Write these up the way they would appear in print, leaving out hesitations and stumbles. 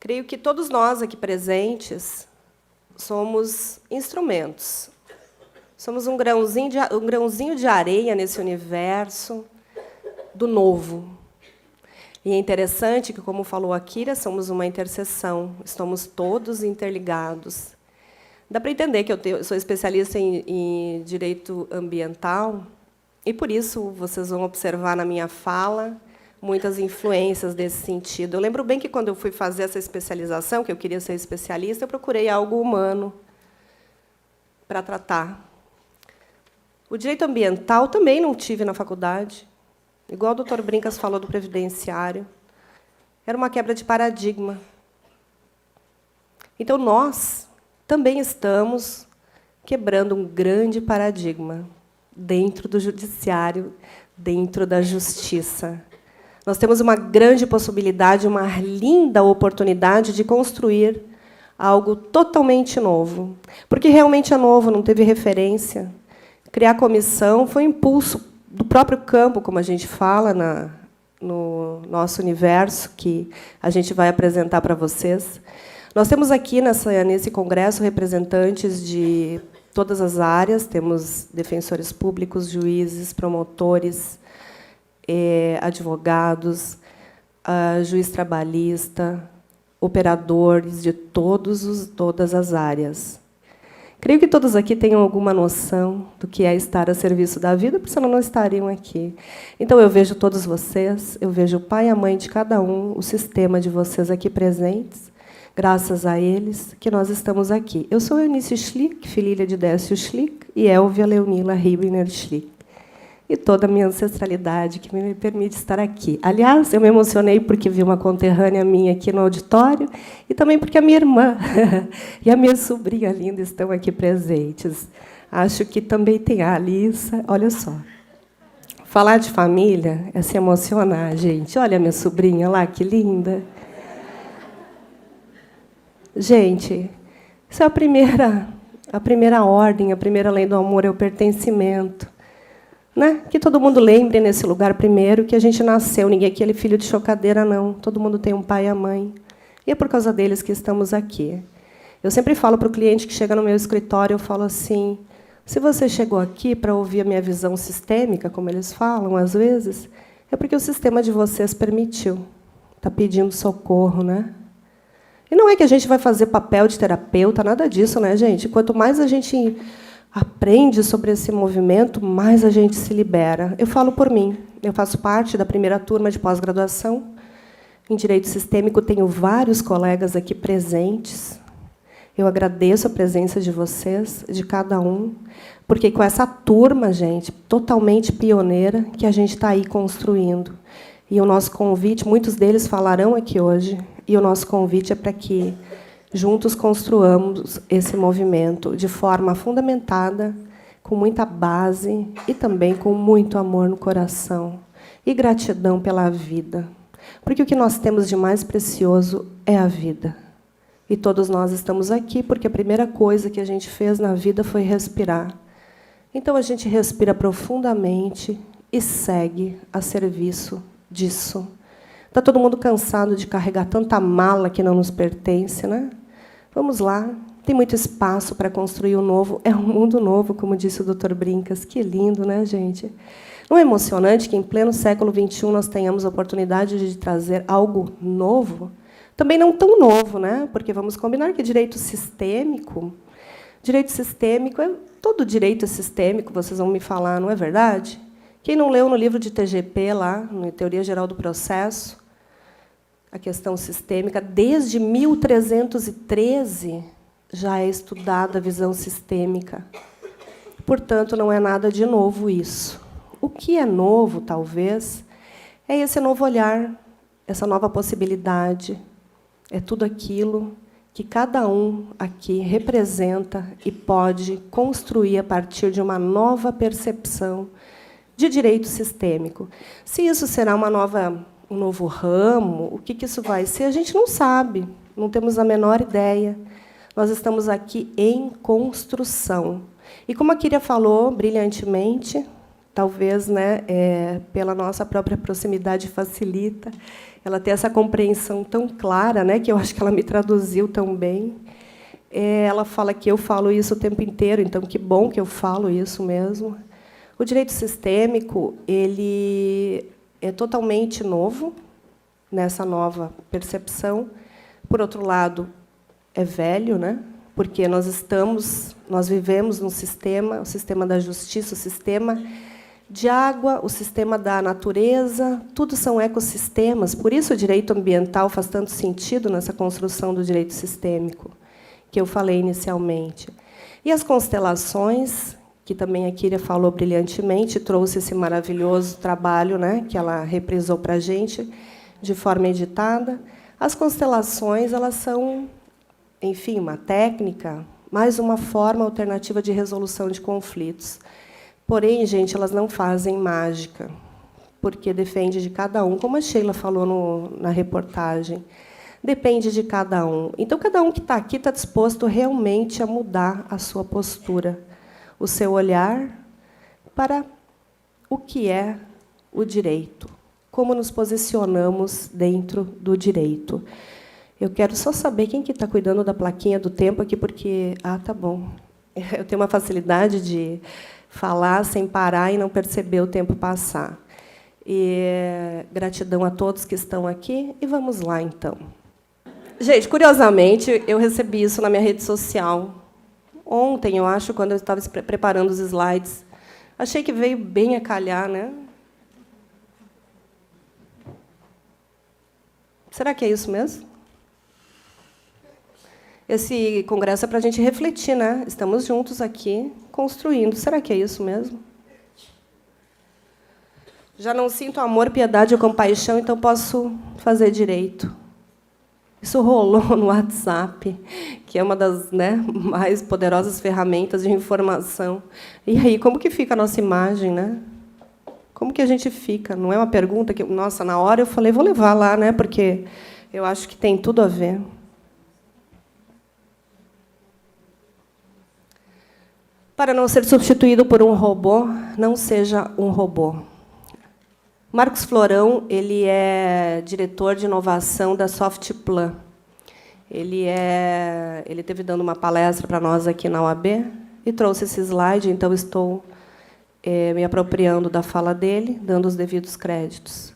Creio que todos nós aqui presentes somos instrumentos. Somos um grãozinho de areia nesse universo do novo. E é interessante que, como falou a Kira, somos uma interseção, estamos todos interligados. Dá para entender que eu sou especialista em direito ambiental, e, por isso, vocês vão observar na minha fala muitas influências desse sentido. Eu lembro bem que, quando eu fui fazer essa especialização, que eu queria ser especialista, eu procurei algo humano para tratar. O direito ambiental também não tive na faculdade. Igual o doutor Brincas falou do previdenciário. Era uma quebra de paradigma. Então, nós também estamos quebrando um grande paradigma dentro do judiciário, dentro da justiça. Nós temos uma grande possibilidade, uma linda oportunidade de construir algo totalmente novo. Porque realmente é novo, não teve referência. Criar a comissão foi um impulso do próprio campo, como a gente fala no nosso universo, que a gente vai apresentar para vocês. Nós temos aqui, nesse congresso, representantes de todas as áreas. Temos defensores públicos, juízes, promotores, advogados, juiz trabalhista, operadores de todas as áreas. Creio que todos aqui tenham alguma noção do que é estar a serviço da vida, porque senão não estariam aqui. Então, eu vejo todos vocês, eu vejo o pai e a mãe de cada um, o sistema de vocês aqui presentes, graças a eles que nós estamos aqui. Eu sou Eunice Schlick, filha de Décio Schlick, e Elvia Leonila Ribner Schlick. E toda a minha ancestralidade que me permite estar aqui. Aliás, eu me emocionei porque vi uma conterrânea minha aqui no auditório, e também porque a minha irmã e a minha sobrinha linda estão aqui presentes. Acho que também tem a Alissa. Olha só. Falar de família é se emocionar, gente. Olha a minha sobrinha lá, que linda. Gente, isso é a primeira ordem, a primeira lei do amor é o pertencimento. Né? Que todo mundo lembre, nesse lugar, primeiro, que a gente nasceu. Ninguém aqui é filho de chocadeira, não. Todo mundo tem um pai e a mãe. E é por causa deles que estamos aqui. Eu sempre falo para o cliente que chega no meu escritório, eu falo assim, se você chegou aqui para ouvir a minha visão sistêmica, como eles falam, às vezes, é porque o sistema de vocês permitiu. Está pedindo socorro, né? E não é que a gente vai fazer papel de terapeuta, nada disso, né, gente? Quanto mais a gente aprende sobre esse movimento, mais a gente se libera. Eu falo por mim. Eu faço parte da primeira turma de pós-graduação em Direito Sistêmico. Tenho vários colegas aqui presentes. Eu agradeço a presença de vocês, de cada um, porque com essa turma, gente, totalmente pioneira, que a gente está aí construindo. E o nosso convite, muitos deles falarão aqui hoje, e o nosso convite é para que juntos construamos esse movimento de forma fundamentada, com muita base e também com muito amor no coração e gratidão pela vida. Porque o que nós temos de mais precioso é a vida. E todos nós estamos aqui porque a primeira coisa que a gente fez na vida foi respirar. Então, a gente respira profundamente e segue a serviço disso. Está todo mundo cansado de carregar tanta mala que não nos pertence, né? Vamos lá, tem muito espaço para construir o novo. É um mundo novo, como disse o doutor Brincas. Que lindo, né, gente? Não é emocionante que, em pleno século XXI, nós tenhamos a oportunidade de trazer algo novo? Também não tão novo, né? Porque vamos combinar que direito sistêmico, todo direito é sistêmico, vocês vão me falar, não é verdade? Quem não leu no livro de TGP, lá, na Teoria Geral do Processo, a questão sistêmica, desde 1313 já é estudada a visão sistêmica. Portanto, não é nada de novo isso. O que é novo, talvez, é esse novo olhar, essa nova possibilidade. É tudo aquilo que cada um aqui representa e pode construir a partir de uma nova percepção de direito sistêmico. Se isso será um novo ramo, o que isso vai ser, a gente não sabe, não temos a menor ideia. Nós estamos aqui em construção. E como a Kíria falou brilhantemente, talvez, né, pela nossa própria proximidade facilita, ela ter essa compreensão tão clara, né, que eu acho que ela me traduziu tão bem. Ela fala que eu falo isso o tempo inteiro, então que bom que eu falo isso mesmo. O direito sistêmico, ele é totalmente novo nessa nova percepção. Por outro lado, é velho, né? Porque nós vivemos num sistema, o sistema da justiça, o sistema de água, o sistema da natureza, tudo são ecossistemas. Por isso o direito ambiental faz tanto sentido nessa construção do direito sistêmico, que eu falei inicialmente. E as constelações, que também a Kíria falou brilhantemente, trouxe esse maravilhoso trabalho, né, que ela reprisou para a gente, de forma editada. As constelações, elas são, enfim, uma técnica, mais uma forma alternativa de resolução de conflitos. Porém, gente, elas não fazem mágica, porque depende de cada um, como a Sheila falou na reportagem. Depende de cada um. Então, cada um que está aqui está disposto realmente a mudar a sua postura, o seu olhar para o que é o direito, como nos posicionamos dentro do direito. Eu quero só saber quem que está cuidando da plaquinha do tempo aqui, porque... Ah, tá bom. Eu tenho uma facilidade de falar sem parar e não perceber o tempo passar. Gratidão a todos que estão aqui. E vamos lá, então. Gente, curiosamente, eu recebi isso na minha rede social. Ontem, eu acho, quando eu estava preparando os slides. Achei que veio bem a calhar, né? Será que é isso mesmo? Esse congresso é para a gente refletir, né? Estamos juntos aqui, construindo. Será que é isso mesmo? Já não sinto amor, piedade ou compaixão, então posso fazer direito. Isso rolou no WhatsApp, que é uma das, né, mais poderosas ferramentas de informação. E aí, como que fica a nossa imagem, né? Como que a gente fica? Não é uma pergunta que, nossa, na hora eu falei, vou levar lá, né? Porque eu acho que tem tudo a ver. Para não ser substituído por um robô, não seja um robô. Marcos Florão, ele é diretor de inovação da Softplan. Ele teve dando uma palestra para nós aqui na UAB e trouxe esse slide, então estou me apropriando da fala dele, dando os devidos créditos.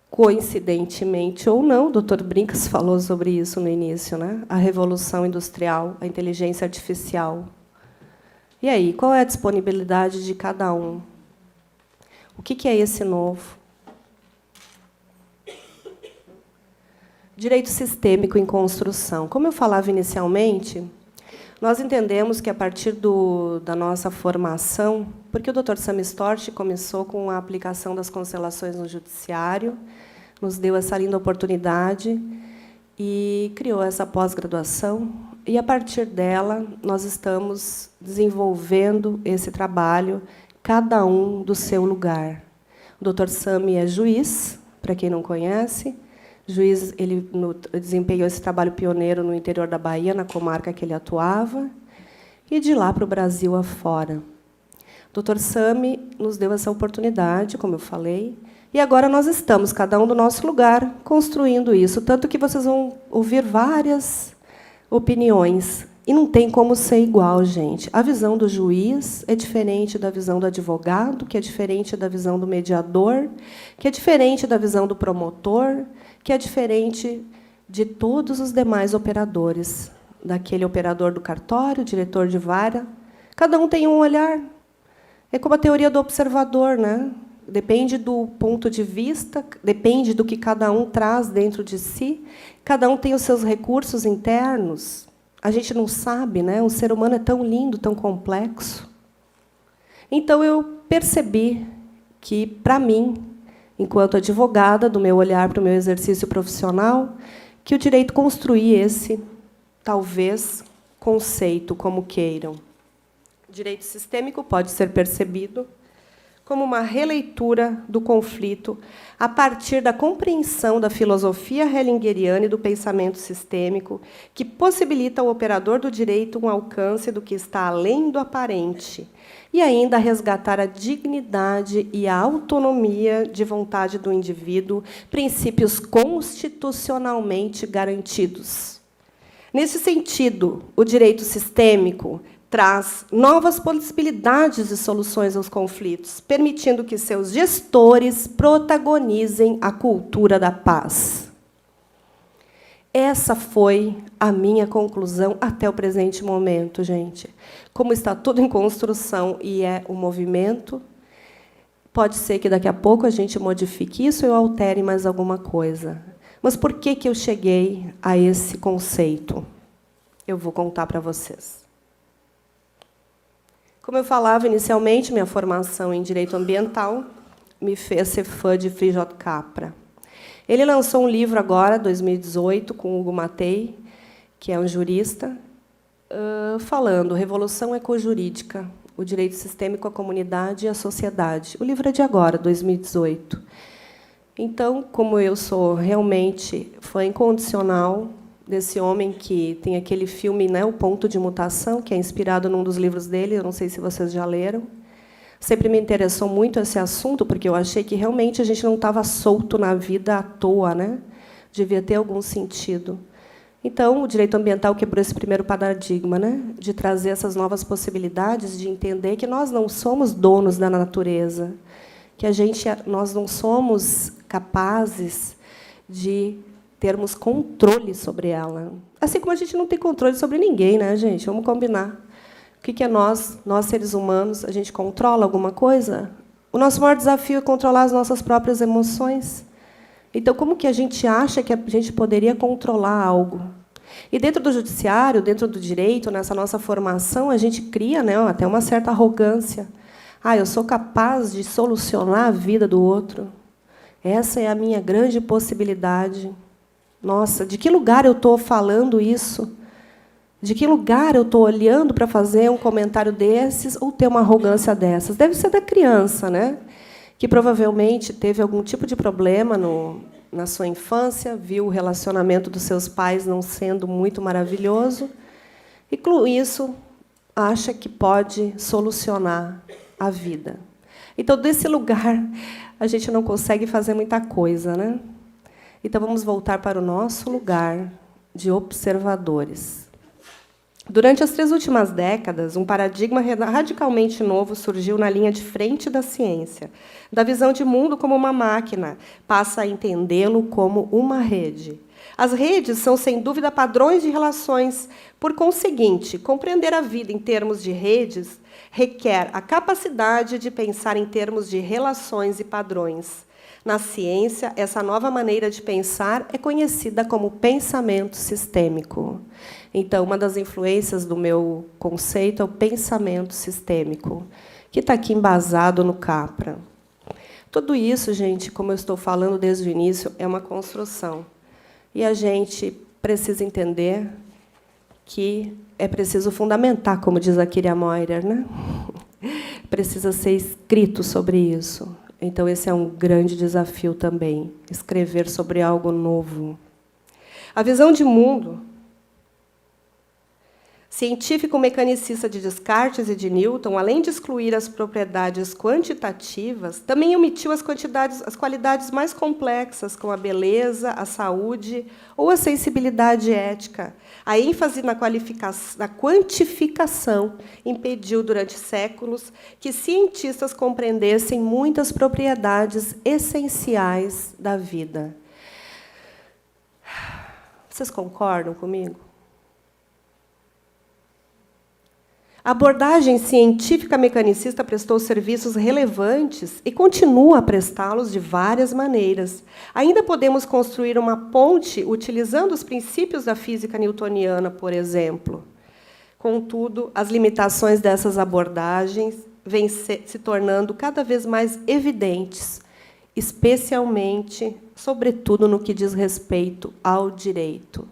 Coincidentemente ou não, o Dr. Brincas falou sobre isso no início, né? A revolução industrial, a inteligência artificial. E aí, qual é a disponibilidade de cada um? O que é esse novo? Direito sistêmico em construção. Como eu falava inicialmente, nós entendemos que, a partir da nossa formação, porque o Dr. Sami Storch começou com a aplicação das constelações no judiciário, nos deu essa linda oportunidade e criou essa pós-graduação. E, a partir dela, nós estamos desenvolvendo esse trabalho, cada um do seu lugar. O Dr. Sami é juiz, para quem não conhece. Juiz, ele desempenhou esse trabalho pioneiro no interior da Bahia, na comarca que ele atuava, e de lá para o Brasil afora. O Dr. Sami nos deu essa oportunidade, como eu falei, e agora nós estamos, cada um do nosso lugar, construindo isso, tanto que vocês vão ouvir várias opiniões. E não tem como ser igual, gente. A visão do juiz é diferente da visão do advogado, que é diferente da visão do mediador, que é diferente da visão do promotor, que é diferente de todos os demais operadores, daquele operador do cartório, diretor de vara. Cada um tem um olhar. É como a teoria do observador, né? Depende do ponto de vista, depende do que cada um traz dentro de si. Cada um tem os seus recursos internos. A gente não sabe, né? O ser humano é tão lindo, tão complexo. Então, eu percebi que, para mim, enquanto advogada, do meu olhar para o meu exercício profissional, que o direito construir esse, talvez, conceito, como queiram. O direito sistêmico pode ser percebido como uma releitura do conflito a partir da compreensão da filosofia hellingeriana e do pensamento sistêmico, que possibilita ao operador do direito um alcance do que está além do aparente, e ainda resgatar a dignidade e a autonomia de vontade do indivíduo, princípios constitucionalmente garantidos. Nesse sentido, o direito sistêmico traz novas possibilidades de soluções aos conflitos, permitindo que seus gestores protagonizem a cultura da paz. Essa foi a minha conclusão até o presente momento, gente. Como está tudo em construção e é um movimento, pode ser que daqui a pouco a gente modifique isso ou altere mais alguma coisa. Mas por que eu cheguei a esse conceito? Eu vou contar para vocês. Como eu falava inicialmente, minha formação em Direito Ambiental me fez ser fã de Frijol Capra. Ele lançou um livro agora, 2018, com Hugo Matei, que é um jurista, falando Revolução Ecojurídica, o direito sistêmico à comunidade e à sociedade. O livro é de agora, 2018. Então, como eu sou realmente fã incondicional desse homem que tem aquele filme, né, O Ponto de Mutação, que é inspirado num dos livros dele, eu não sei se vocês já leram. Sempre me interessou muito esse assunto, porque eu achei que realmente a gente não estava solto na vida à toa, né? Devia ter algum sentido. Então, o direito ambiental quebrou esse primeiro paradigma, né, de trazer essas novas possibilidades, de entender que nós não somos donos da natureza, que nós não somos capazes de termos controle sobre ela. Assim como a gente não tem controle sobre ninguém, né, gente? Vamos combinar. O que é nós seres humanos? A gente controla alguma coisa? O nosso maior desafio é controlar as nossas próprias emoções. Então, como que a gente acha que a gente poderia controlar algo? E dentro do judiciário, dentro do direito, nessa nossa formação, a gente cria, né, até uma certa arrogância. Eu sou capaz de solucionar a vida do outro. Essa é a minha grande possibilidade. Nossa, de que lugar eu estou falando isso? De que lugar eu estou olhando para fazer um comentário desses ou ter uma arrogância dessas? Deve ser da criança, né? Que provavelmente teve algum tipo de problema na sua infância, viu o relacionamento dos seus pais não sendo muito maravilhoso, e, com isso, acha que pode solucionar a vida. Então, desse lugar, a gente não consegue fazer muita coisa, né? Então, vamos voltar para o nosso lugar de observadores. Durante as 3 últimas décadas, um paradigma radicalmente novo surgiu na linha de frente da ciência, da visão de mundo como uma máquina, passa a entendê-lo como uma rede. As redes são, sem dúvida, padrões de relações. Por conseguinte, compreender a vida em termos de redes requer a capacidade de pensar em termos de relações e padrões. Na ciência, essa nova maneira de pensar é conhecida como pensamento sistêmico. Então, uma das influências do meu conceito é o pensamento sistêmico, que está aqui embasado no Capra. Tudo isso, gente, como eu estou falando desde o início, é uma construção. E a gente precisa entender que é preciso fundamentar, como diz a Kyria Moirer, né? Precisa ser escrito sobre isso. Então, esse é um grande desafio também, escrever sobre algo novo. A visão de mundo científico-mecanicista de Descartes e de Newton, além de excluir as propriedades quantitativas, também omitiu as qualidades mais complexas, como a beleza, a saúde ou a sensibilidade ética. A ênfase na quantificação impediu, durante séculos, que cientistas compreendessem muitas propriedades essenciais da vida. Vocês concordam comigo? A abordagem científica mecanicista prestou serviços relevantes e continua a prestá-los de várias maneiras. Ainda podemos construir uma ponte utilizando os princípios da física newtoniana, por exemplo. Contudo, as limitações dessas abordagens vêm se tornando cada vez mais evidentes, especialmente, sobretudo, no que diz respeito ao direito.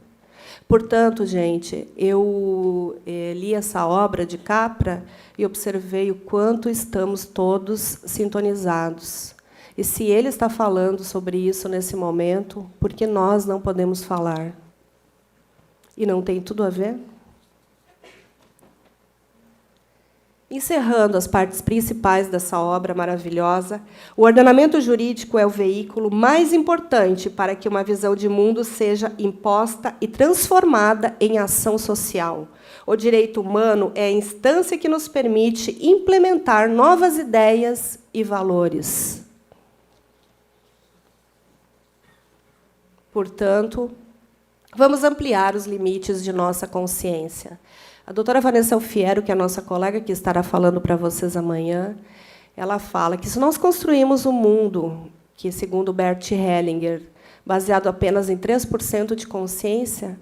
Portanto, gente, eu li essa obra de Capra e observei o quanto estamos todos sintonizados. E se ele está falando sobre isso nesse momento, por que nós não podemos falar? E não tem tudo a ver? Encerrando as partes principais dessa obra maravilhosa, o ordenamento jurídico é o veículo mais importante para que uma visão de mundo seja imposta e transformada em ação social. O direito humano é a instância que nos permite implementar novas ideias e valores. Portanto, vamos ampliar os limites de nossa consciência. A doutora Vanessa Alfiero, que é a nossa colega que estará falando para vocês amanhã, ela fala que se nós construímos um mundo que, segundo Bert Hellinger, baseado apenas em 3% de consciência,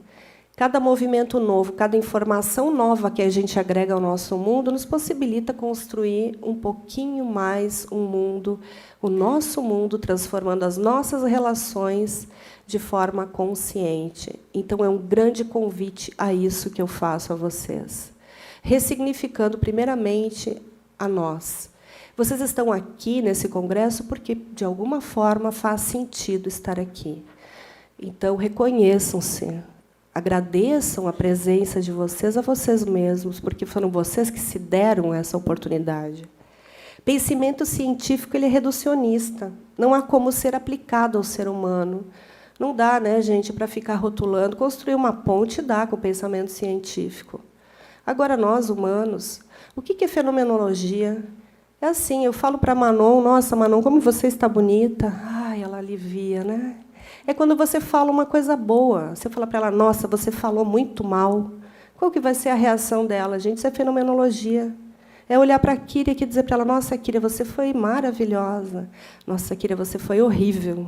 cada movimento novo, cada informação nova que a gente agrega ao nosso mundo nos possibilita construir um pouquinho mais um mundo, o nosso mundo, transformando as nossas relações de forma consciente. Então, é um grande convite a isso que eu faço a vocês. Ressignificando, primeiramente, a nós. Vocês estão aqui nesse congresso porque, de alguma forma, faz sentido estar aqui. Então, reconheçam-se. Agradeçam a presença de vocês a vocês mesmos, porque foram vocês que se deram essa oportunidade. Pensamento científico ele é reducionista. Não há como ser aplicado ao ser humano. Não dá, né, gente, para ficar rotulando. Construir uma ponte dá com o pensamento científico. Agora, nós, humanos, o que é fenomenologia? É assim, eu falo para a Manon, nossa, Manon, como você está bonita. Ai, ela alivia, né? É quando você fala uma coisa boa. Você fala para ela, nossa, você falou muito mal. Qual que vai ser a reação dela? Gente, isso é fenomenologia. É olhar para a Kíria e dizer para ela, nossa, Kíria, você foi maravilhosa. Nossa, Kíria, você foi horrível.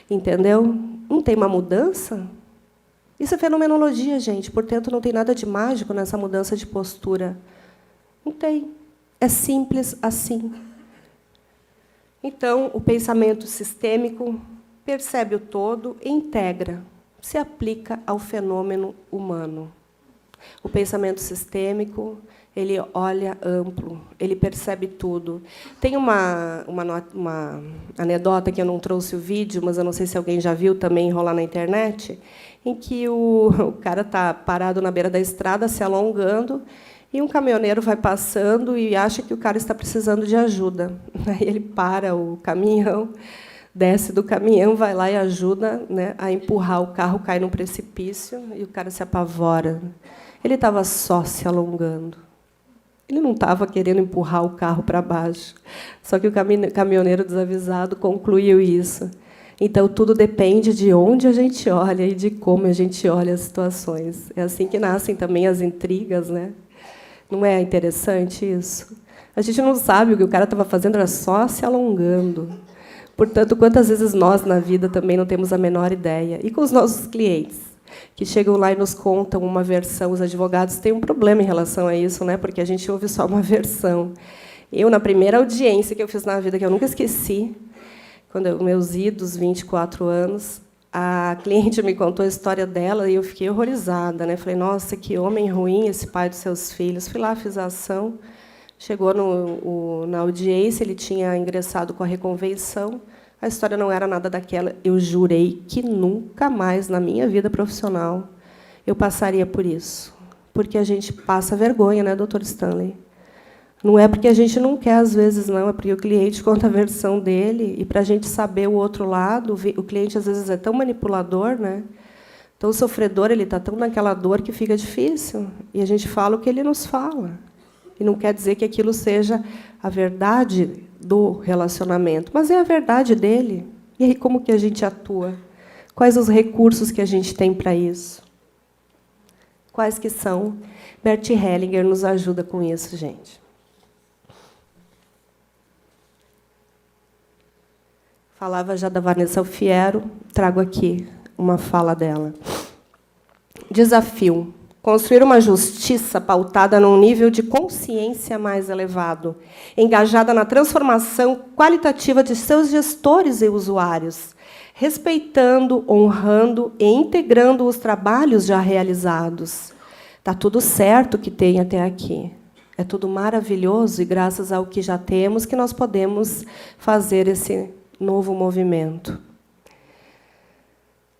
Entendeu? Não tem uma mudança? Isso é fenomenologia, gente. Portanto, não tem nada de mágico nessa mudança de postura. Não tem. É simples assim. Então, o pensamento sistêmico percebe o todo e integra, se aplica ao fenômeno humano. O pensamento sistêmico, ele olha amplo, ele percebe tudo. Tem uma anedota que eu não trouxe o vídeo, mas eu não sei se alguém já viu também rolar na internet, em que o cara está parado na beira da estrada, se alongando, e um caminhoneiro vai passando e acha que o cara está precisando de ajuda. Aí ele para o caminhão, desce do caminhão, vai lá e ajuda, né, a empurrar o carro, cai num precipício, e o cara se apavora. Ele estava só se alongando. Ele não estava querendo empurrar o carro para baixo. Só que o caminhoneiro desavisado concluiu isso. Então, tudo depende de onde a gente olha e de como a gente olha as situações. É assim que nascem também as intrigas, né? Não é interessante isso? A gente não sabe o que o cara estava fazendo, era só se alongando. Portanto, quantas vezes nós, na vida, também não temos a menor ideia? E com os nossos clientes, que chegam lá e nos contam uma versão. Os advogados têm um problema em relação a isso, né? Porque a gente ouve só uma versão. Eu, na primeira audiência que eu fiz na vida, que eu nunca esqueci, quando meus idos, 24 anos, a cliente me contou a história dela e eu fiquei horrorizada, né? Falei, nossa, que homem ruim esse pai dos seus filhos. Fui lá, fiz a ação. Chegou na audiência, ele tinha ingressado com a reconvenção. A história não era nada daquela. Eu jurei que nunca mais, na minha vida profissional, eu passaria por isso. Porque a gente passa vergonha, né, doutor Stanley? Não é porque a gente não quer, às vezes, não. É porque o cliente conta a versão dele. E, para a gente saber o outro lado, o cliente, às vezes, é tão manipulador, né? Tão sofredor, ele está tão naquela dor que fica difícil. E a gente fala o que ele nos fala. E não quer dizer que aquilo seja a verdade do relacionamento, mas é a verdade dele. E aí, como que a gente atua? Quais os recursos que a gente tem para isso? Quais que são? Bert Hellinger nos ajuda com isso, gente. Falava já da Vanessa Alfiero, trago aqui uma fala dela. Desafio. Construir uma justiça pautada num nível de consciência mais elevado, engajada na transformação qualitativa de seus gestores e usuários, respeitando, honrando e integrando os trabalhos já realizados. Está tudo certo que tem até aqui. É tudo maravilhoso e, graças ao que já temos, que nós podemos fazer esse novo movimento.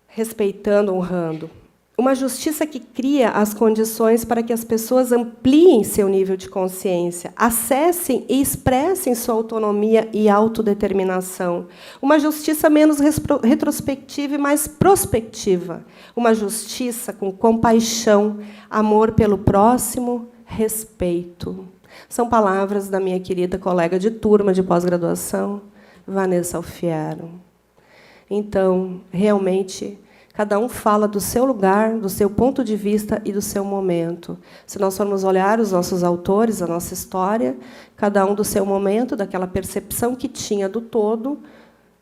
Respeitando, honrando. Uma justiça que cria as condições para que as pessoas ampliem seu nível de consciência, acessem e expressem sua autonomia e autodeterminação. Uma justiça menos retrospectiva e mais prospectiva. Uma justiça com compaixão, amor pelo próximo, respeito. São palavras da minha querida colega de turma de pós-graduação, Vanessa Alfiero. Então, realmente, cada um fala do seu lugar, do seu ponto de vista e do seu momento. Se nós formos olhar os nossos autores, a nossa história, cada um do seu momento, daquela percepção que tinha do todo,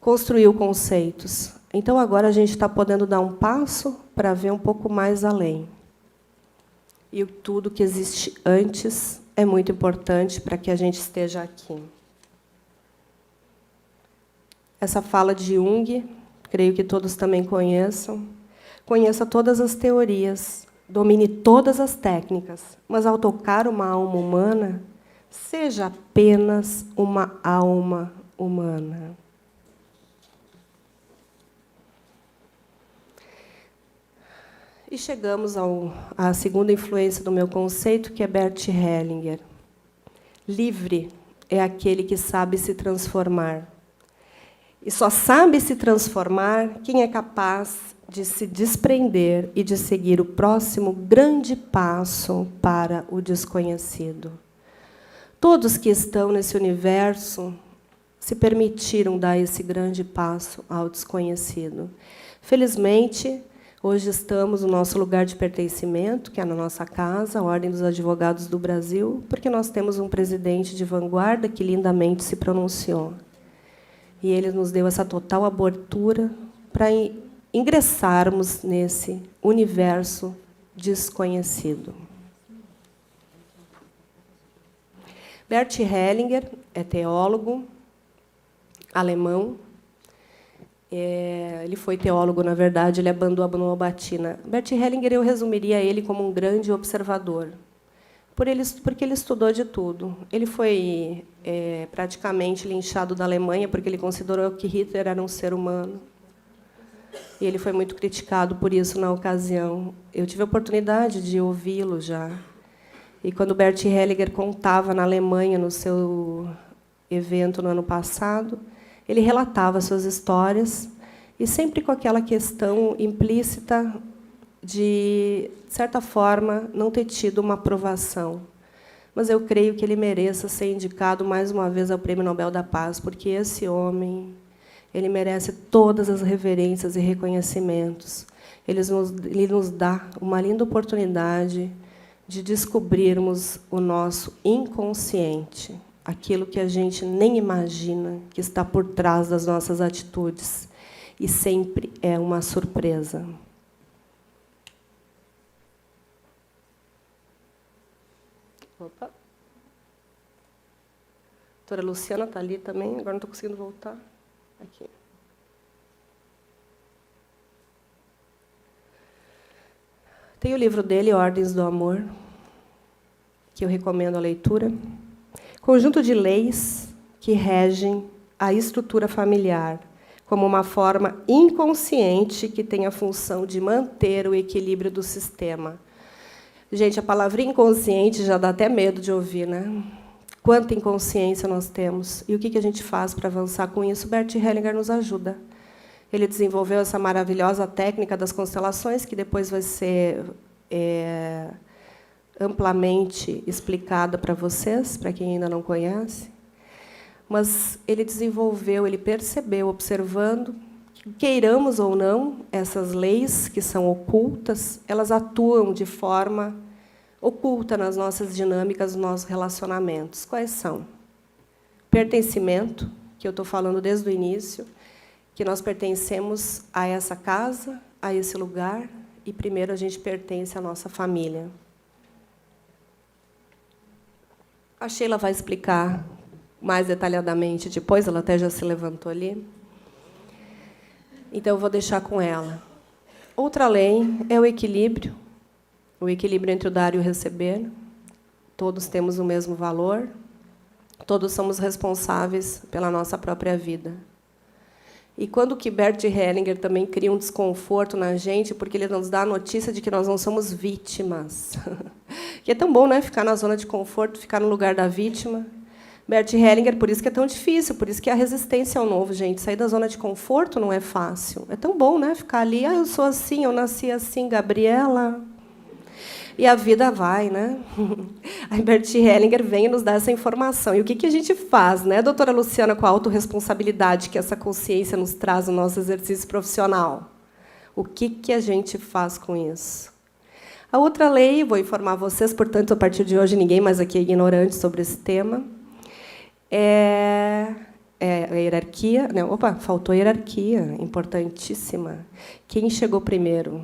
construiu conceitos. Então, agora a gente está podendo dar um passo para ver um pouco mais além. E tudo que existe antes é muito importante para que a gente esteja aqui. Essa fala de Jung, creio que todos também conheçam. Conheça todas as teorias, domine todas as técnicas, mas, ao tocar uma alma humana, seja apenas uma alma humana. E chegamos à segunda influência do meu conceito, que é Bert Hellinger. Livre é aquele que sabe se transformar. E só sabe se transformar quem é capaz de se desprender e de seguir o próximo grande passo para o desconhecido. Todos que estão nesse universo se permitiram dar esse grande passo ao desconhecido. Felizmente, hoje estamos no nosso lugar de pertencimento, que é na nossa casa, a Ordem dos Advogados do Brasil, porque nós temos um presidente de vanguarda que lindamente se pronunciou. E ele nos deu essa total abertura para ingressarmos nesse universo desconhecido. Bert Hellinger é teólogo alemão. Ele foi teólogo, na verdade, ele abandonou a batina. Bert Hellinger, eu resumiria ele como um grande observador, porque ele estudou de tudo. Ele foi praticamente linchado da Alemanha, porque ele considerou que Hitler era um ser humano. E ele foi muito criticado por isso na ocasião. Eu tive a oportunidade de ouvi-lo já. E quando Bert Hellinger contava na Alemanha, no seu evento no ano passado, ele relatava suas histórias, e sempre com aquela questão implícita de certa forma, não ter tido uma aprovação. Mas eu creio que ele mereça ser indicado mais uma vez ao Prêmio Nobel da Paz, porque esse homem, ele merece todas as reverências e reconhecimentos. Ele nos dá uma linda oportunidade de descobrirmos o nosso inconsciente, aquilo que a gente nem imagina que está por trás das nossas atitudes, e sempre é uma surpresa. Opa. A doutora Luciana está ali também, agora não estou conseguindo voltar. Aqui. Tem o livro dele, Ordens do Amor, que eu recomendo a leitura. Conjunto de leis que regem a estrutura familiar, como uma forma inconsciente que tem a função de manter o equilíbrio do sistema. Gente, a palavra inconsciente já dá até medo de ouvir, né? Quanta inconsciência nós temos. E o que a gente faz para avançar com isso? Bert Hellinger nos ajuda. Ele desenvolveu essa maravilhosa técnica das constelações, que depois vai ser amplamente explicada para vocês, para quem ainda não conhece. Mas ele desenvolveu, ele percebeu, observando, que, queiramos ou não, essas leis que são ocultas, elas atuam de forma oculta nas nossas dinâmicas, nos nossos relacionamentos. Quais são? Pertencimento, que eu estou falando desde o início, que nós pertencemos a essa casa, a esse lugar, e primeiro a gente pertence à nossa família. A Sheila vai explicar mais detalhadamente depois, ela até já se levantou ali. Então, eu vou deixar com ela. Outra lei é o equilíbrio entre o dar e o receber. Todos temos o mesmo valor, todos somos responsáveis pela nossa própria vida. E quando que Bert Hellinger também cria um desconforto na gente, porque ele nos dá a notícia de que nós não somos vítimas. Que é tão bom, né, ficar na zona de conforto, ficar no lugar da vítima. Bert Hellinger, por isso que é tão difícil, por isso que a resistência ao novo, gente. Sair da zona de conforto não é fácil. É tão bom, né, ficar ali, eu sou assim, eu nasci assim, Gabriela. E a vida vai, né? A Bert Hellinger vem nos dar essa informação. E o que a gente faz, né, doutora Luciana, com a autorresponsabilidade que essa consciência nos traz no nosso exercício profissional? O que a gente faz com isso? A outra lei, vou informar vocês, portanto, a partir de hoje, ninguém mais aqui é ignorante sobre esse tema, é a hierarquia. Não, opa, faltou hierarquia, importantíssima. Quem chegou primeiro?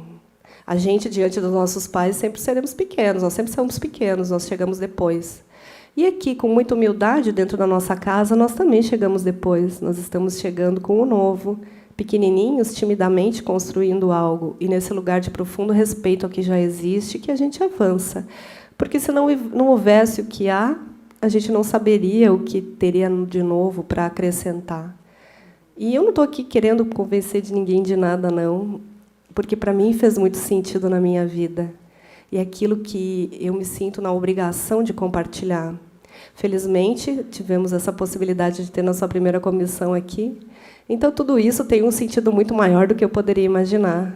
A gente, diante dos nossos pais, sempre seremos pequenos, nós sempre somos pequenos, nós chegamos depois. E aqui, com muita humildade, dentro da nossa casa, nós também chegamos depois. Nós estamos chegando com o novo, pequenininhos, timidamente construindo algo. E nesse lugar de profundo respeito ao que já existe, que a gente avança. Porque se não houvesse o que há, a gente não saberia o que teria de novo para acrescentar. E eu não estou aqui querendo convencer de ninguém de nada, não, porque, para mim, fez muito sentido na minha vida. E é aquilo que eu me sinto na obrigação de compartilhar. Felizmente, tivemos essa possibilidade de ter nossa primeira comissão aqui. Então, tudo isso tem um sentido muito maior do que eu poderia imaginar.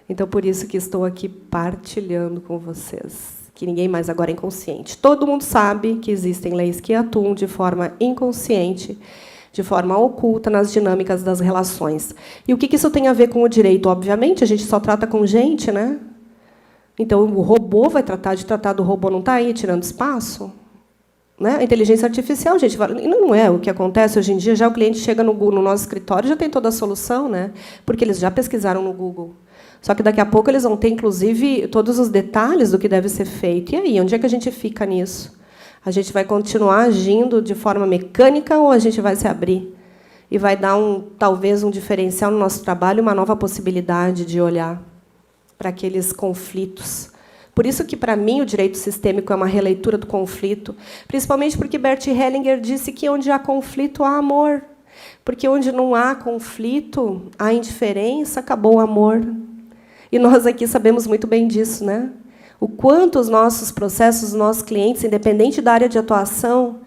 Então, por isso que estou aqui partilhando com vocês. Que ninguém mais agora é inconsciente. Todo mundo sabe que existem leis que atuam de forma inconsciente, de forma oculta, nas dinâmicas das relações. E o que isso tem a ver com o direito? Obviamente, a gente só trata com gente, né? Então, o robô vai tratar do robô, não está aí tirando espaço? Né? A inteligência artificial, gente, não é o que acontece hoje em dia. Já o cliente chega no nosso escritório e já tem toda a solução, né? Porque eles já pesquisaram no Google. Só que daqui a pouco eles vão ter, inclusive, todos os detalhes do que deve ser feito. E aí, onde é que a gente fica nisso? A gente vai continuar agindo de forma mecânica ou a gente vai se abrir? E vai dar, talvez, um diferencial no nosso trabalho, uma nova possibilidade de olhar para aqueles conflitos. Por isso que, para mim, o direito sistêmico é uma releitura do conflito, principalmente porque Bert Hellinger disse que onde há conflito, há amor. Porque onde não há conflito, há indiferença, acabou o amor. E nós aqui sabemos muito bem disso, né? O quanto os nossos processos, os nossos clientes, independente da área de atuação,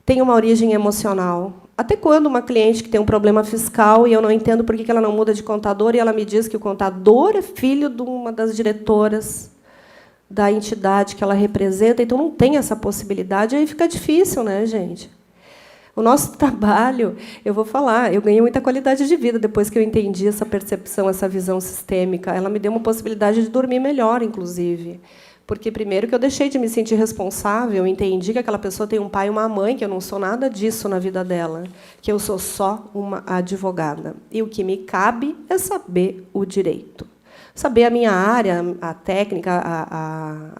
têm uma origem emocional. Até quando uma cliente que tem um problema fiscal e eu não entendo por que ela não muda de contador e ela me diz que o contador é filho de uma das diretoras da entidade que ela representa, então não tem essa possibilidade, aí fica difícil, né, gente? O nosso trabalho, eu vou falar, eu ganhei muita qualidade de vida depois que eu entendi essa percepção, essa visão sistêmica. Ela me deu uma possibilidade de dormir melhor, inclusive. Porque, primeiro, que eu deixei de me sentir responsável, eu entendi que aquela pessoa tem um pai e uma mãe, que eu não sou nada disso na vida dela, que eu sou só uma advogada. E o que me cabe é saber o direito. Saber a minha área, a técnica,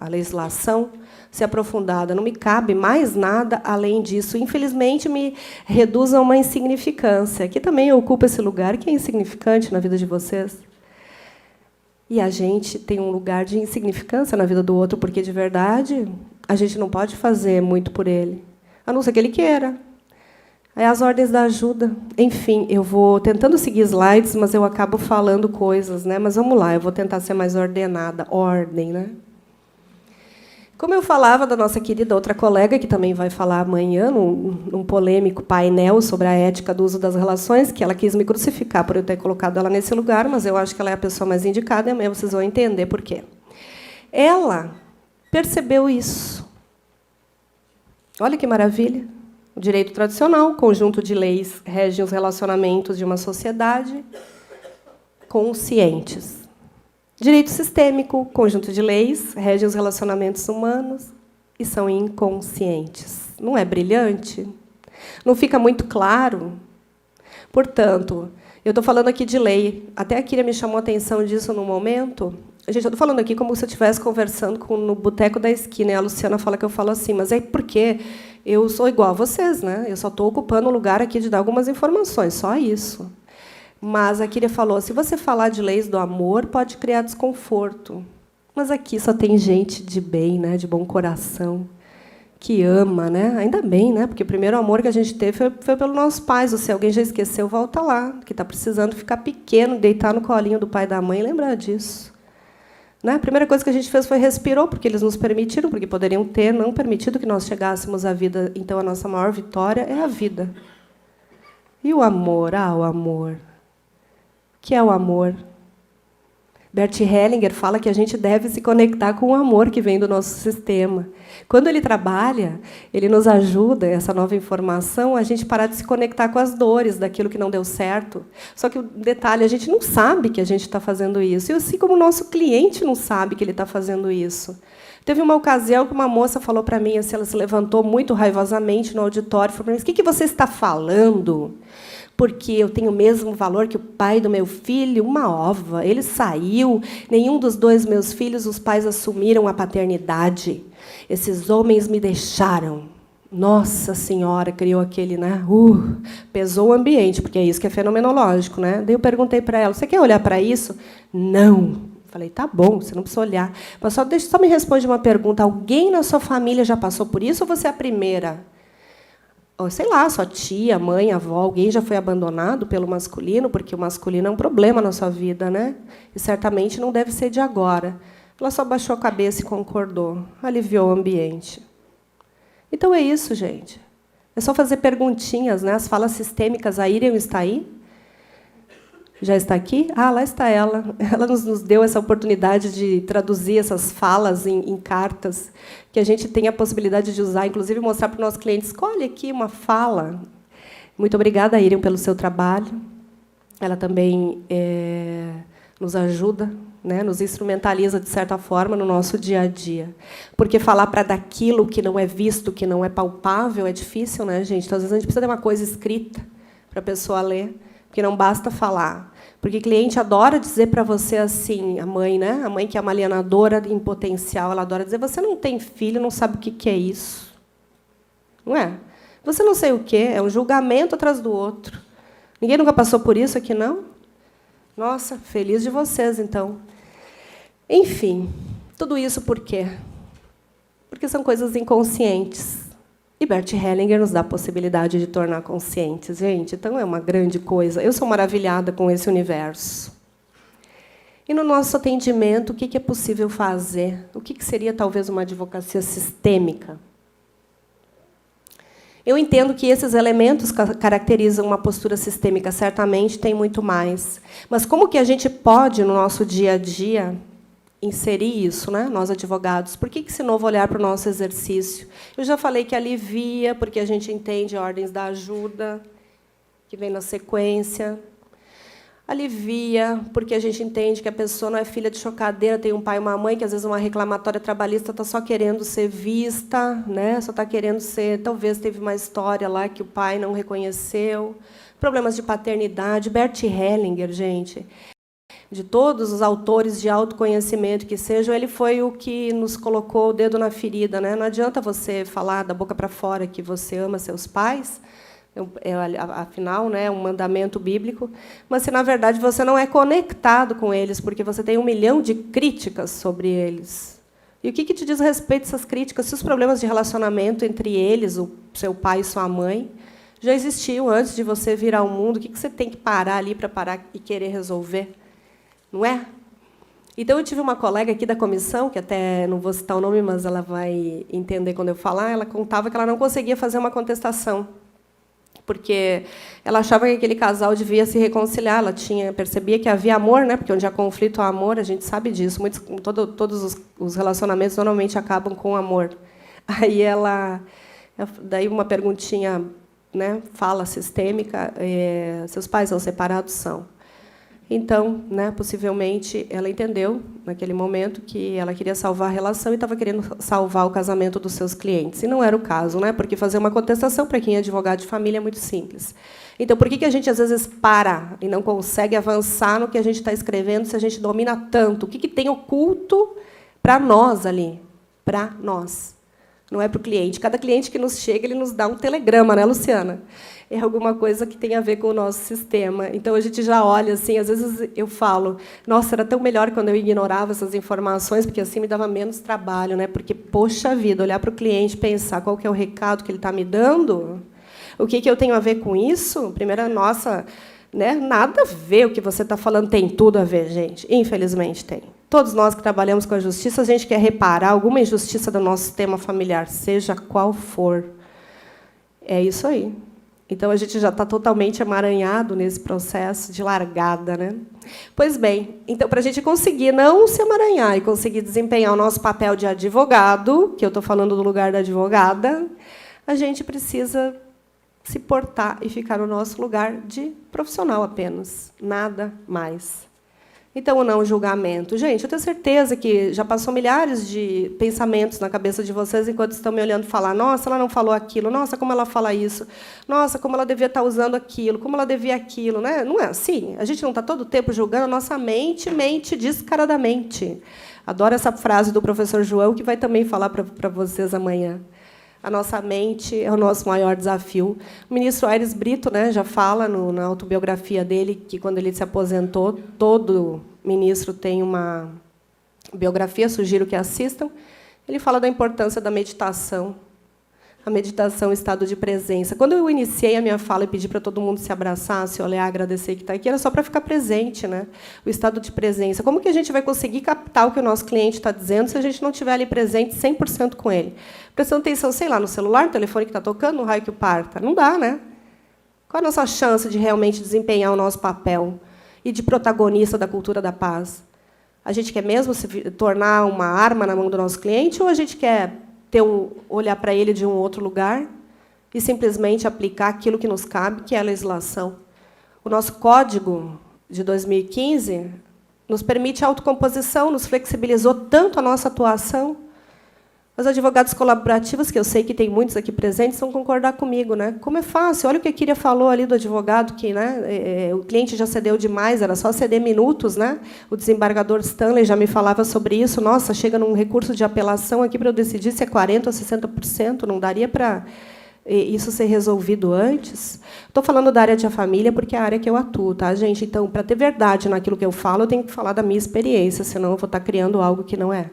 a legislação, ser aprofundada. Não me cabe mais nada além disso. Infelizmente, me reduz a uma insignificância, que também ocupa esse lugar, que é insignificante na vida de vocês. E a gente tem um lugar de insignificância na vida do outro, porque, de verdade, a gente não pode fazer muito por ele, a não ser que ele queira. É as ordens da ajuda. Enfim, eu vou tentando seguir slides, mas eu acabo falando coisas, né? Mas vamos lá, eu vou tentar ser mais ordenada. Ordem, né? Como eu falava da nossa querida outra colega, que também vai falar amanhã, num polêmico painel sobre a ética do uso das relações, que ela quis me crucificar por eu ter colocado ela nesse lugar, mas eu acho que ela é a pessoa mais indicada, e amanhã vocês vão entender por quê. Ela percebeu isso. Olha que maravilha. O direito tradicional, conjunto de leis, rege os relacionamentos de uma sociedade conscientes. Direito sistêmico, conjunto de leis, rege os relacionamentos humanos e são inconscientes. Não é brilhante? Não fica muito claro? Portanto, eu estou falando aqui de lei. Até a Kira me chamou a atenção disso no momento. Gente, eu estou falando aqui como se eu estivesse conversando no boteco da esquina. E a Luciana fala que eu falo assim, mas é porque eu sou igual a vocês, né? Eu só estou ocupando o lugar aqui de dar algumas informações, só isso. Mas a Kyria falou, se você falar de leis do amor, pode criar desconforto. Mas aqui só tem gente de bem, né, de bom coração, que ama, né? Ainda bem, né? Porque o primeiro amor que a gente teve foi pelos nossos pais. Ou se alguém já esqueceu, volta lá, que está precisando ficar pequeno, deitar no colinho do pai e da mãe e lembrar disso. Né? A primeira coisa que a gente fez foi respirou, porque eles nos permitiram, porque poderiam ter não permitido que nós chegássemos à vida. Então, a nossa maior vitória é a vida. E o amor? Ah, o amor. O que é o amor? Bert Hellinger fala que a gente deve se conectar com o amor que vem do nosso sistema. Quando ele trabalha, ele nos ajuda, essa nova informação, a gente parar de se conectar com as dores daquilo que não deu certo. Só que o detalhe, a gente não sabe que a gente está fazendo isso. E assim como o nosso cliente não sabe que ele está fazendo isso. Teve uma ocasião que uma moça falou para mim, assim, ela se levantou muito raivosamente no auditório e falou para mim, o que você está falando? Porque eu tenho o mesmo valor que o pai do meu filho, uma ova. Ele saiu, nenhum dos dois meus filhos, os pais assumiram a paternidade. Esses homens me deixaram. Nossa Senhora, criou aquele, né? Pesou o ambiente, porque é isso que é fenomenológico, né? Daí eu perguntei para ela, você quer olhar para isso? Não. Falei, tá bom, você não precisa olhar. Mas só me responde uma pergunta. Alguém na sua família já passou por isso ou você é a primeira? Ou, sei lá, sua tia, mãe, avó, alguém já foi abandonado pelo masculino, porque o masculino é um problema na sua vida, né? E certamente não deve ser de agora. Ela só baixou a cabeça e concordou. Aliviou o ambiente. Então é isso, gente. É só fazer perguntinhas, né? As falas sistêmicas, a Iriam está aí? Já está aqui? Ah, lá está ela. Ela nos deu essa oportunidade de traduzir essas falas em cartas, que a gente tem a possibilidade de usar, inclusive mostrar para o nosso cliente, escolhe aqui uma fala. Muito obrigada, Iriam, pelo seu trabalho. Ela também nos ajuda, né, nos instrumentaliza, de certa forma, no nosso dia a dia. Porque falar para daquilo que não é visto, que não é palpável, é difícil, né, gente? Então, às vezes, a gente precisa de uma coisa escrita para a pessoa ler. Porque não basta falar. Porque o cliente adora dizer para você assim, a mãe, né? A mãe que é uma alienadora em potencial, ela adora dizer, você não tem filho, não sabe o que é isso. Não é? Você não sei o quê, é um julgamento atrás do outro. Ninguém nunca passou por isso aqui, não? Nossa, feliz de vocês, então. Enfim, tudo isso por quê? Porque são coisas inconscientes. E Bert Hellinger nos dá a possibilidade de tornar conscientes, gente. Então, é uma grande coisa. Eu sou maravilhada com esse universo. E, no nosso atendimento, o que é possível fazer? O que seria, talvez, uma advocacia sistêmica? Eu entendo que esses elementos caracterizam uma postura sistêmica, certamente, tem muito mais. Mas como que a gente pode, no nosso dia a dia, inserir isso, né? Nós, advogados? Por que esse novo olhar para o nosso exercício? Eu já falei que alivia, porque a gente entende ordens da ajuda, que vem na sequência. Alivia, porque a gente entende que a pessoa não é filha de chocadeira, tem um pai e uma mãe, que, às vezes, uma reclamatória trabalhista está só querendo ser vista, né? Só está querendo ser... Talvez teve uma história lá que o pai não reconheceu. Problemas de paternidade. Bert Hellinger, gente... De todos os autores de autoconhecimento que sejam, ele foi o que nos colocou o dedo na ferida, né? Não adianta você falar da boca para fora que você ama seus pais, afinal, né, é um mandamento bíblico, mas se, na verdade, você não é conectado com eles, porque você tem 1 milhão de críticas sobre eles. E o que te diz respeito a essas críticas? Se os problemas de relacionamento entre eles, o seu pai e sua mãe, já existiam antes de você vir ao mundo, o que você tem que parar ali para parar e querer resolver? Não é? Então, eu tive uma colega aqui da comissão, que até não vou citar o nome, mas ela vai entender quando eu falar, ela contava que ela não conseguia fazer uma contestação, porque ela achava que aquele casal devia se reconciliar, ela percebia que havia amor, né? Porque onde há conflito há amor, a gente sabe disso, todos os relacionamentos normalmente acabam com amor. Aí daí uma perguntinha, né, fala sistêmica, seus pais são separados? São. Então, né, possivelmente, ela entendeu, naquele momento, que ela queria salvar a relação e estava querendo salvar o casamento dos seus clientes. E não era o caso, né, porque fazer uma contestação, para quem é advogado de família, é muito simples. Então, por que a gente, às vezes, para e não consegue avançar no que a gente está escrevendo se a gente domina tanto? O que tem oculto para nós ali? Para nós. Não é para o cliente. Cada cliente que nos chega, ele nos dá um telegrama, né, Luciana? É alguma coisa que tem a ver com o nosso sistema. Então, a gente já olha, assim, às vezes eu falo, nossa, era tão melhor quando eu ignorava essas informações, porque assim me dava menos trabalho, né? Porque, poxa vida, olhar para o cliente, pensar qual que é o recado que ele está me dando, o que eu tenho a ver com isso? Primeiro, nossa, né? Nada a ver o que você está falando, tem tudo a ver, gente. Infelizmente, tem. Todos nós que trabalhamos com a justiça, a gente quer reparar alguma injustiça do nosso sistema familiar, seja qual for. É isso aí. Então, a gente já está totalmente emaranhado nesse processo de largada, né? Pois bem, então, para a gente conseguir não se emaranhar e conseguir desempenhar o nosso papel de advogado, que eu estou falando do lugar da advogada, a gente precisa se portar e ficar no nosso lugar de profissional apenas, nada mais. Então, o não julgamento. Gente, eu tenho certeza que já passou milhares de pensamentos na cabeça de vocês enquanto estão me olhando falar, nossa, ela não falou aquilo, nossa, como ela fala isso, nossa, como ela devia estar usando aquilo, como ela devia aquilo. Né? Não é assim? A gente não está todo o tempo julgando, a nossa mente mente descaradamente. Adoro essa frase do professor João, que vai também falar para vocês amanhã. A nossa mente é o nosso maior desafio. O ministro Aires Brito, né, já fala na autobiografia dele que, quando ele se aposentou, todo ministro tem uma biografia, sugiro que assistam. Ele fala da importância da meditação. A meditação, o estado de presença. Quando eu iniciei a minha fala e pedi para todo mundo se abraçar, se olhar, agradecer que está aqui, era só para ficar presente, né? O estado de presença. Como que a gente vai conseguir captar o que o nosso cliente está dizendo se a gente não estiver ali presente 100% com ele? Prestando atenção, sei lá, no celular, no telefone que está tocando, no raio que parta. Não dá, né? Qual a nossa chance de realmente desempenhar o nosso papel e de protagonista da cultura da paz? A gente quer mesmo se tornar uma arma na mão do nosso cliente ou a gente quer olhar para ele de um outro lugar e simplesmente aplicar aquilo que nos cabe, que é a legislação? O nosso código de 2015 nos permite a autocomposição, nos flexibilizou tanto a nossa atuação. Os advogados colaborativos, que eu sei que tem muitos aqui presentes, vão concordar comigo, né? Como é fácil. Olha o que a Kíria falou ali do advogado, que, né, o cliente já cedeu demais, era só ceder minutos, né? O desembargador Stanley já me falava sobre isso. Nossa, chega num recurso de apelação aqui para eu decidir se é 40% ou 60%. Não daria para isso ser resolvido antes? Estou falando da área de família porque é a área que eu atuo, tá, gente? Então, para ter verdade naquilo que eu falo, eu tenho que falar da minha experiência, senão eu vou estar criando algo que não é.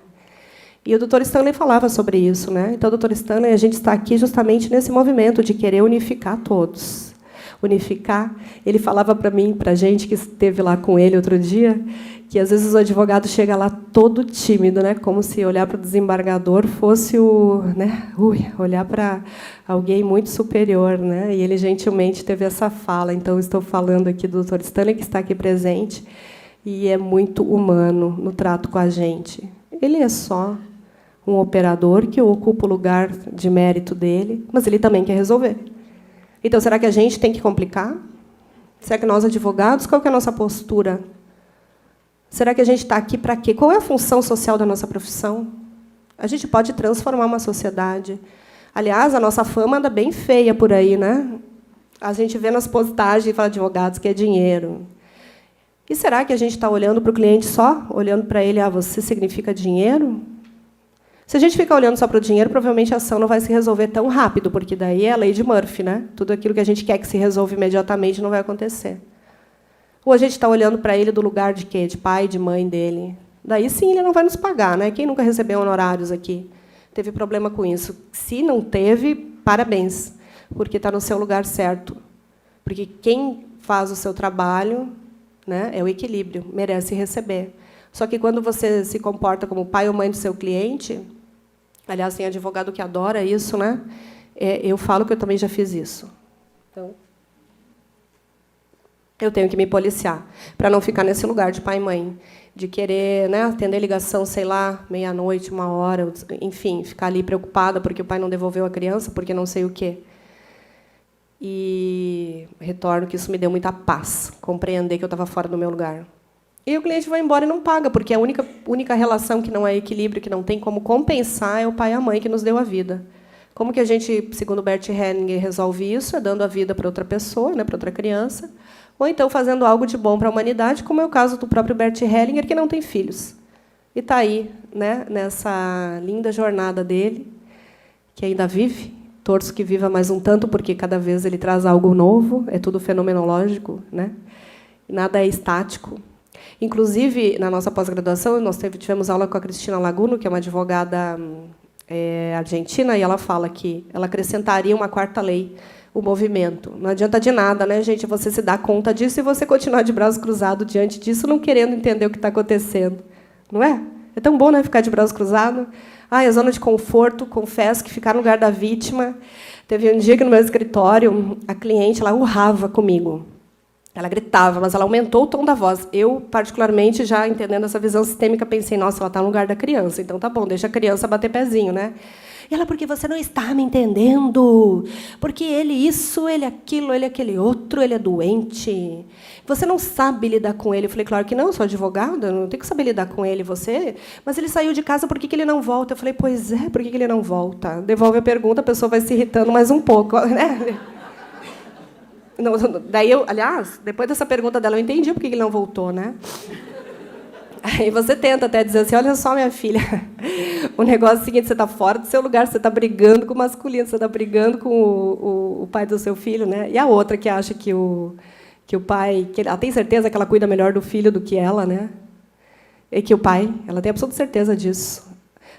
E o doutor Stanley falava sobre isso, né? Então, doutor Stanley, a gente está aqui justamente nesse movimento de querer unificar todos. Unificar. Ele falava para mim, para a gente que esteve lá com ele outro dia, que às vezes o advogado chega lá todo tímido, né? Como se olhar para o desembargador fosse olhar para alguém muito superior, né? E ele gentilmente teve essa fala. Então, estou falando aqui do doutor Stanley, que está aqui presente, e é muito humano no trato com a gente. Ele é só um operador que ocupa o lugar de mérito dele, mas ele também quer resolver. Então, será que a gente tem que complicar? Será que nós, advogados, qual que é a nossa postura? Será que a gente está aqui para quê? Qual é a função social da nossa profissão? A gente pode transformar uma sociedade. Aliás, a nossa fama anda bem feia por aí, né? A gente vê nas postagens e fala advogados que é dinheiro. E será que a gente está olhando para o cliente só? Olhando para ele, você significa dinheiro? Se a gente ficar olhando só para o dinheiro, provavelmente a ação não vai se resolver tão rápido, porque daí é a lei de Murphy, né? Tudo aquilo que a gente quer que se resolva imediatamente não vai acontecer. Ou a gente está olhando para ele do lugar de quê? De pai, de mãe dele. Daí sim ele não vai nos pagar, né? Quem nunca recebeu honorários aqui? Teve problema com isso. Se não teve, parabéns, porque está no seu lugar certo. Porque quem faz o seu trabalho, né, é o equilíbrio, merece receber. Só que quando você se comporta como pai ou mãe do seu cliente, aliás, tem advogado que adora isso, né? Eu falo que eu também já fiz isso. Então, eu tenho que me policiar para não ficar nesse lugar de pai e mãe, de querer, né, atender ligação, sei lá, meia-noite, 1h, enfim, ficar ali preocupada porque o pai não devolveu a criança, porque não sei o quê. E retorno que isso me deu muita paz, compreender que eu estava fora do meu lugar. E o cliente vai embora e não paga, porque a única relação que não é equilíbrio, que não tem como compensar, é o pai e a mãe que nos deu a vida. Como que a gente, segundo Bert Hellinger, resolve isso? É dando a vida para outra pessoa, né, para outra criança, ou então fazendo algo de bom para a humanidade, como é o caso do próprio Bert Hellinger, que não tem filhos. E está aí, né, nessa linda jornada dele, que ainda vive. Torço que viva mais um tanto, porque cada vez ele traz algo novo, é tudo fenomenológico, né? Nada é estático. Inclusive, na nossa pós-graduação, nós tivemos aula com a Cristina Laguno, que é uma advogada argentina, e ela fala que ela acrescentaria uma quarta lei, o movimento. Não adianta de nada, né, gente, você se dar conta disso e você continuar de braço cruzado diante disso, não querendo entender o que está acontecendo. Não é? É tão bom, né, ficar de braço cruzado. A zona de conforto, confesso que ficar no lugar da vítima. Teve um dia que, no meu escritório, a cliente ela urrava comigo. Ela gritava, mas ela aumentou o tom da voz. Eu, particularmente, já entendendo essa visão sistêmica, pensei, nossa, ela está no lugar da criança, então tá bom, deixa a criança bater pezinho, né? E ela, porque você não está me entendendo, porque ele isso, ele aquilo, ele aquele outro, ele é doente. Você não sabe lidar com ele. Eu falei, claro que não, eu sou advogada, não tenho que saber lidar com ele, você. Mas ele saiu de casa, por que ele não volta? Eu falei, pois é, por que ele não volta? Devolve a pergunta, a pessoa vai se irritando mais um pouco, né? Não, daí aliás, depois dessa pergunta dela, eu entendi por que ele não voltou, né? Aí você tenta até dizer assim, olha só, minha filha, o negócio é o seguinte, você está fora do seu lugar, você está brigando com o masculino, você está brigando com o pai do seu filho, né? E a outra que acha que o pai, que ela tem certeza que ela cuida melhor do filho do que ela, né? E que o pai, ela tem absoluta certeza disso,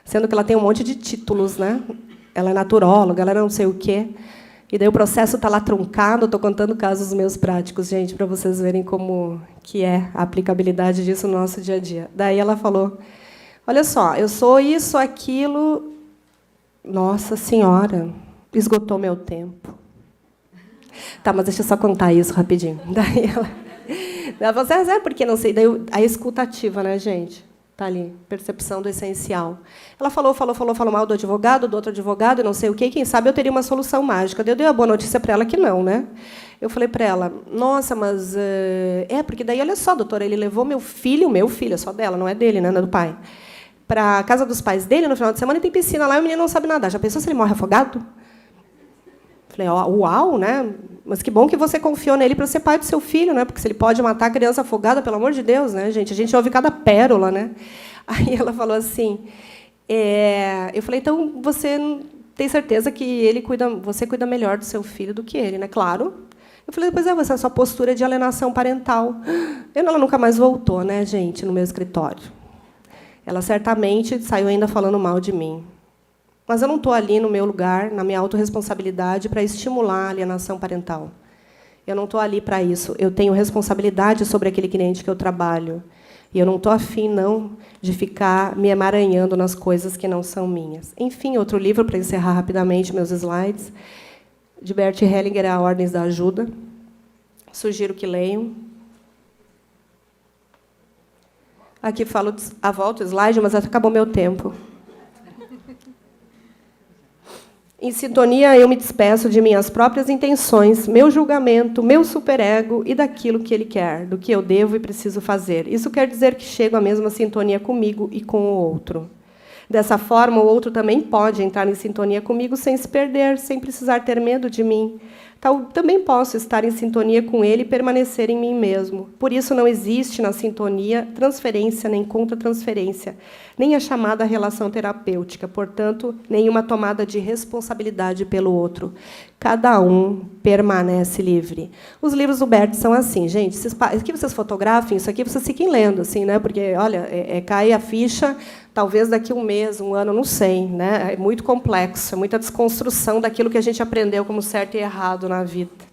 sendo que ela tem um monte de títulos, né? Ela é naturóloga, ela não sei o quê. E daí o processo está lá truncado. Estou contando casos meus práticos, gente, para vocês verem como que é a aplicabilidade disso no nosso dia a dia. Daí ela falou, olha só, eu sou isso, aquilo... Nossa Senhora, esgotou meu tempo. Tá, mas deixa eu só contar isso rapidinho. Daí ela falou assim, por que não sei? Daí a escutativa, né, gente? Está ali, percepção do essencial. Ela falou mal do advogado, do outro advogado, não sei o quê, quem sabe eu teria uma solução mágica. Eu dei a boa notícia para ela que não, né? Eu falei para ela, nossa, mas... porque daí, olha só, doutora, ele levou meu filho, é só dela, não é dele, né, não é do pai, para a casa dos pais dele no final de semana e tem piscina lá e o menino não sabe nadar. Já pensou se ele morre afogado? Falei, uau, né? Mas que bom que você confiou nele para ser pai do seu filho, né? Porque se ele pode matar a criança afogada, pelo amor de Deus, né, gente? A gente ouve cada pérola, né? Aí ela falou assim, eu falei, então você tem certeza que você cuida melhor do seu filho do que ele, né? Claro. Eu falei, pois é, essa sua postura de alienação parental. Ela nunca mais voltou, né, gente, no meu escritório. Ela certamente saiu ainda falando mal de mim. Mas eu não estou ali no meu lugar, na minha autorresponsabilidade, para estimular a alienação parental. Eu não estou ali para isso. Eu tenho responsabilidade sobre aquele cliente que eu trabalho. E eu não estou afim, não, de ficar me emaranhando nas coisas que não são minhas. Enfim, outro livro, para encerrar rapidamente meus slides, de Bert Hellinger, A Ordens da Ajuda. Sugiro que leiam. Aqui falo a volta o slide, mas acabou meu tempo. Em sintonia, eu me despeço de minhas próprias intenções, meu julgamento, meu superego e daquilo que ele quer, do que eu devo e preciso fazer. Isso quer dizer que chego à mesma sintonia comigo e com o outro. Dessa forma, o outro também pode entrar em sintonia comigo sem se perder, sem precisar ter medo de mim. Também posso estar em sintonia com ele e permanecer em mim mesmo. Por isso, não existe na sintonia transferência nem contra-transferência, nem a chamada relação terapêutica, portanto, nenhuma tomada de responsabilidade pelo outro. Cada um permanece livre. Os livros do Bert são assim, gente. Isso aqui vocês fotografem, isso aqui vocês fiquem lendo, assim, né? Porque, olha, cai a ficha, talvez daqui um mês, um ano, não sei, né? É muito complexo, é muita desconstrução daquilo que a gente aprendeu como certo e errado na vida.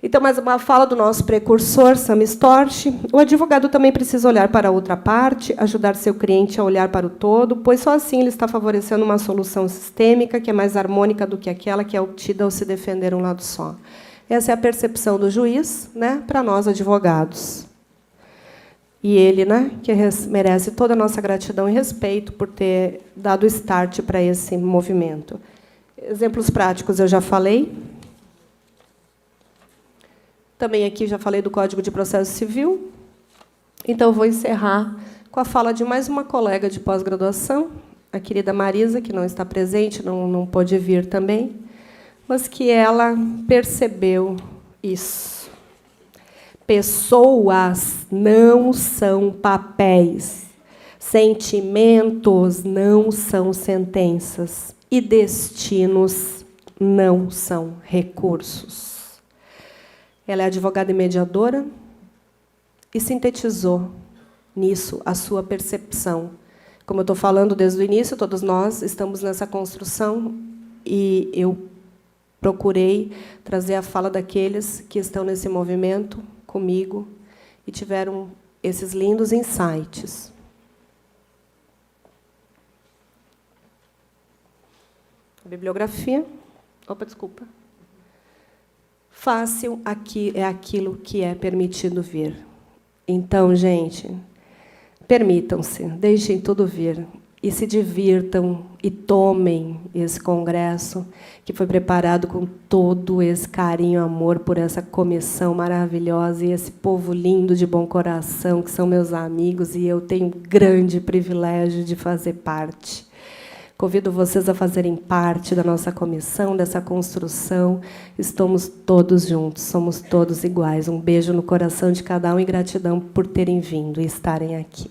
Então, mais uma fala do nosso precursor, Sam Storch. O advogado também precisa olhar para a outra parte, ajudar seu cliente a olhar para o todo, pois só assim ele está favorecendo uma solução sistêmica que é mais harmônica do que aquela que é obtida ao se defender um lado só. Essa é a percepção do juiz, né, para nós advogados. E ele, né, que merece toda a nossa gratidão e respeito por ter dado start para esse movimento. Exemplos práticos eu já falei. Também aqui já falei do Código de Processo Civil. Então, vou encerrar com a fala de mais uma colega de pós-graduação, a querida Marisa, que não está presente, não pôde vir também, mas que ela percebeu isso. Pessoas não são papéis. Sentimentos não são sentenças. e destinos não são recursos. Ela é advogada e mediadora e sintetizou nisso a sua percepção. Como eu estou falando desde o início, todos nós estamos nessa construção e eu procurei trazer a fala daqueles que estão nesse movimento comigo e tiveram esses lindos insights. A bibliografia. Opa, desculpa. Fácil aqui é aquilo que é permitido vir. Então, gente, permitam-se, deixem tudo vir e se divirtam e tomem esse congresso que foi preparado com todo esse carinho e amor por essa comissão maravilhosa e esse povo lindo de bom coração que são meus amigos e eu tenho um grande privilégio de fazer parte. Convido vocês a fazerem parte da nossa comissão, dessa construção. Estamos todos juntos, somos todos iguais. Um beijo no coração de cada um e gratidão por terem vindo e estarem aqui.